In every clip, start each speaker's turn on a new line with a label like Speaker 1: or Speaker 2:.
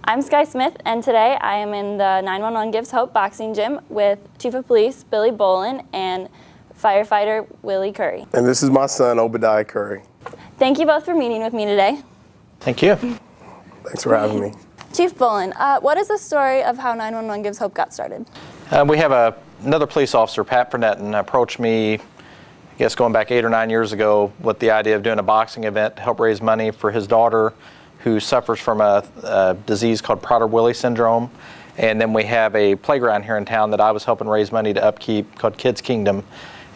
Speaker 1: I'm Sky Smith, and today I am in the 911 Gives Hope boxing gym with Chief of Police Billy Bolin and firefighter Willie Curry.
Speaker 2: And this is my son, Obadiah Curry.
Speaker 1: Thank you both for meeting with me today.
Speaker 3: Thank you.
Speaker 2: Thanks for having me.
Speaker 1: Chief Bolin, what is the story of how 911 Gives Hope got started?
Speaker 3: We have another police officer, Pat Fernetton, approached me, I guess going back 8 or 9 years ago, with the idea of doing a boxing event to help raise money for his daughter who suffers from a disease called Prader-Willi syndrome. And then we have a playground here in town that I was helping raise money to upkeep called Kids Kingdom.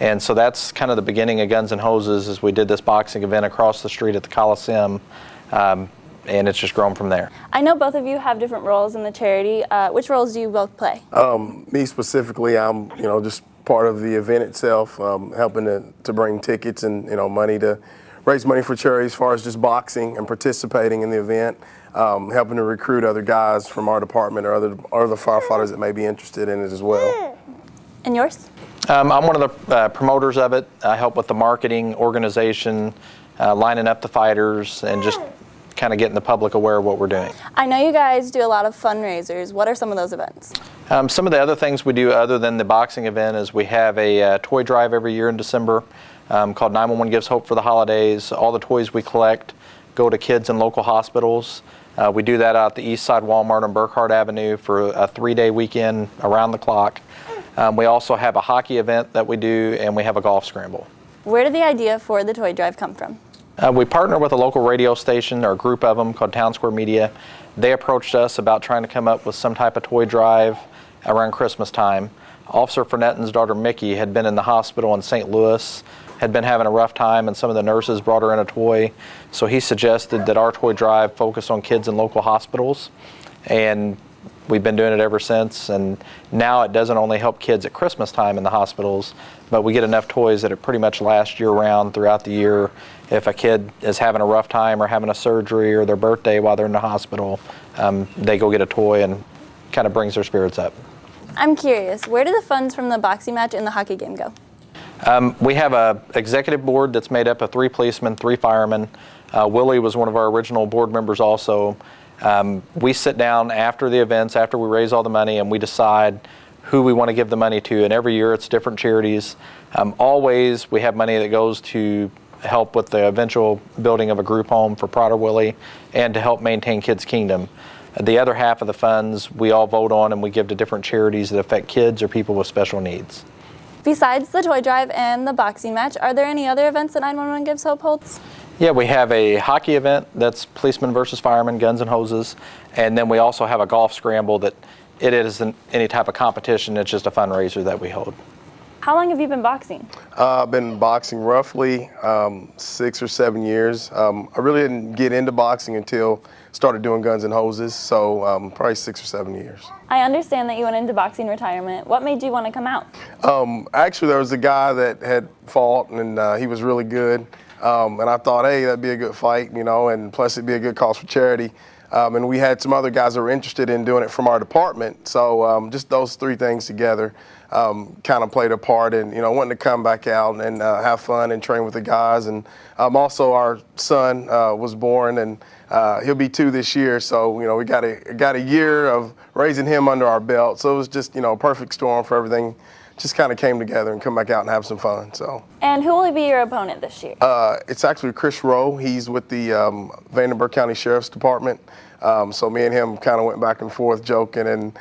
Speaker 3: And so that's kind of the beginning of Guns and Hoses, as we did this boxing event across the street at the Coliseum. And it's just grown from there.
Speaker 1: I know both of you have different roles in the charity. Which roles do you both play?
Speaker 2: Me specifically, I'm just part of the event itself, helping to bring tickets and money to raise money for charity as far as just boxing and participating in the event, helping to recruit other guys from our department or other firefighters that may be interested in it as well.
Speaker 1: And yours?
Speaker 3: I'm one of the promoters of it. I help with the marketing, organization, lining up the fighters, and just kind of getting the public aware of what we're doing.
Speaker 1: I know you guys do a lot of fundraisers. What are some of those events?
Speaker 3: Some of the other things we do other than the boxing event is we have a toy drive every year in December called 911 Gives Hope for the holidays. All the toys we collect go to kids in local hospitals. We do that out at the East Side Walmart on Burkhardt Avenue for a 3-day weekend around the clock. We also have a hockey event that we do, and we have a golf scramble. Where
Speaker 1: did the idea for the toy drive come from?
Speaker 3: We partner with a local radio station, or a group of them, called Town Square Media. They approached us about trying to come up with some type of toy drive around Christmas time. Officer Fernetton's daughter Mickey had been in the hospital in St. Louis, had been having a rough time, and some of the nurses brought her in a toy. So he suggested that our toy drive focus on kids in local hospitals, and we've been doing it ever since. And now it doesn't only help kids at Christmas time in the hospitals, but we get enough toys that it pretty much lasts year-round throughout the year. If a kid is having a rough time or having a surgery or their birthday while they're in the hospital, they go get a toy and kind of brings their spirits up.
Speaker 1: I'm curious, where do the funds from the boxing match and the hockey game go?
Speaker 3: We have an executive board that's made up of 3 policemen, 3 firemen. Willie was one of our original board members also. We sit down after the events, after we raise all the money, and we decide who we want to give the money to. And every year it's different charities. Always we have money that goes to help with the eventual building of a group home for Prader-Willi and to help maintain Kids Kingdom. The other half of the funds we all vote on, and we give to different charities that affect kids or people with special needs.
Speaker 1: Besides the toy drive and the boxing match, are there any other events that 911 Gives Hope holds?
Speaker 3: Yeah, we have a hockey event that's policemen versus firemen, Guns and Hoses, and then we also have a golf scramble that it isn't any type of competition, it's just a fundraiser that we hold.
Speaker 1: How long have you been boxing?
Speaker 2: I've been boxing roughly 6 or 7 years. I really didn't get into boxing until started doing Guns and Hoses, so probably 6 or 7 years.
Speaker 1: I understand that you went into boxing retirement. What made you want to come out?
Speaker 2: Actually, there was a guy that had fought, and he was really good. And I thought, hey, that'd be a good fight, and plus it'd be a good cause for charity. And we had some other guys that were interested in doing it from our department. So just those 3 things together kind of played a part in, wanting to come back out and have fun and train with the guys. And also our son was born, and he'll be 2 this year. So, we got a year of raising him under our belt. So it was just, a perfect storm for everything. Just kind of came together and come back out and have some fun. So.
Speaker 1: And who will be your opponent this year?
Speaker 2: It's actually Chris Rowe. He's with the Vandenberg County Sheriff's Department. So me and him kind of went back and forth joking and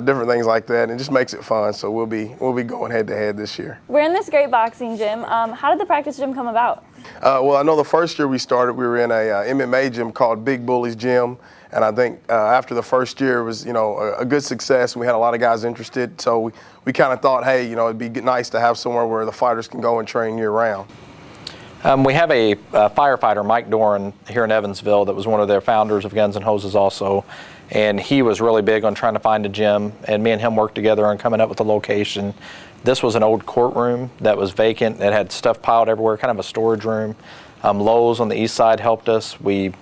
Speaker 2: different things like that, and it just makes it fun. So we'll be going head to head this year.
Speaker 1: We're in this great boxing gym. How did the practice gym come about?
Speaker 2: Well, I know the first year we started, we were in a MMA gym called Big Bully's Gym. And I think after the first year it was, a good success, and we had a lot of guys interested. So we kind of thought, hey, it'd be nice to have somewhere where the fighters can go and train year-round.
Speaker 3: We have a firefighter, Mike Doran, here in Evansville that was one of their founders of Guns and Hoses also. And he was really big on trying to find a gym, and me and him worked together on coming up with a location. This was an old courtroom that was vacant. It had stuff piled everywhere, kind of a storage room. Lowe's on the east side helped us. We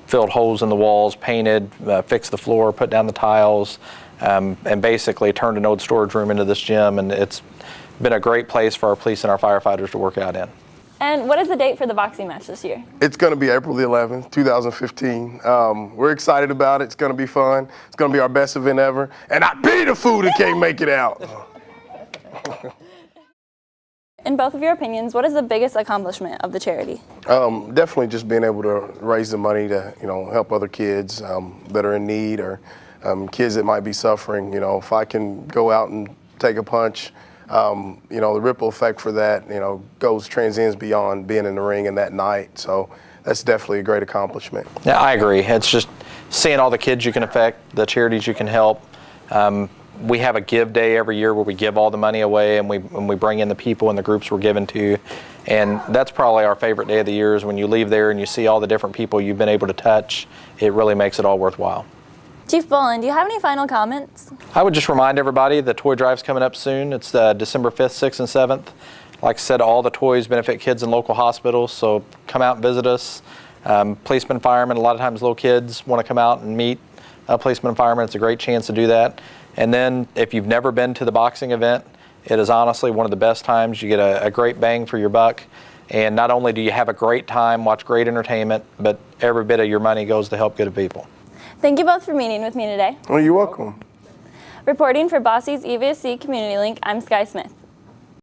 Speaker 3: filled holes in the walls, painted, fixed the floor, put down the tiles, and basically turned an old storage room into this gym. And it's been a great place for our police and our firefighters to work out in.
Speaker 1: And what is the date for the boxing match this year?
Speaker 2: It's going to be April the 11th, 2015. We're excited about it. It's going to be fun. It's going to be our best event ever. And I pity the fool that can't make it out.
Speaker 1: In both of your opinions, what is the biggest accomplishment of the charity?
Speaker 2: Definitely just being able to raise the money to, help other kids that are in need, or kids that might be suffering. If I can go out and take a punch, the ripple effect for that, transcends beyond being in the ring in that night. So that's definitely a great accomplishment.
Speaker 3: Yeah, I agree. It's just seeing all the kids you can affect, the charities you can help. We have a give day every year where we give all the money away, and we bring in the people and the groups we're given to. And that's probably our favorite day of the year, is when you leave there and you see all the different people you've been able to touch. It really makes it all worthwhile.
Speaker 1: Chief Bolin, do you have any final comments?
Speaker 3: I would just remind everybody the toy drive's coming up soon. It's December 5th, 6th, and 7th. Like I said, all the toys benefit kids in local hospitals, so come out and visit us. Policemen, firemen, a lot of times little kids want to come out and meet a policeman and fireman. It's a great chance to do that. And then if you've never been to the boxing event, it is honestly one of the best times. You get a great bang for your buck. And not only do you have a great time, watch great entertainment, but every bit of your money goes to help good people.
Speaker 1: Thank you both for meeting with me today.
Speaker 2: Well, you're welcome.
Speaker 1: Reporting for Bosse's EVSC Community Link, I'm Sky Smith.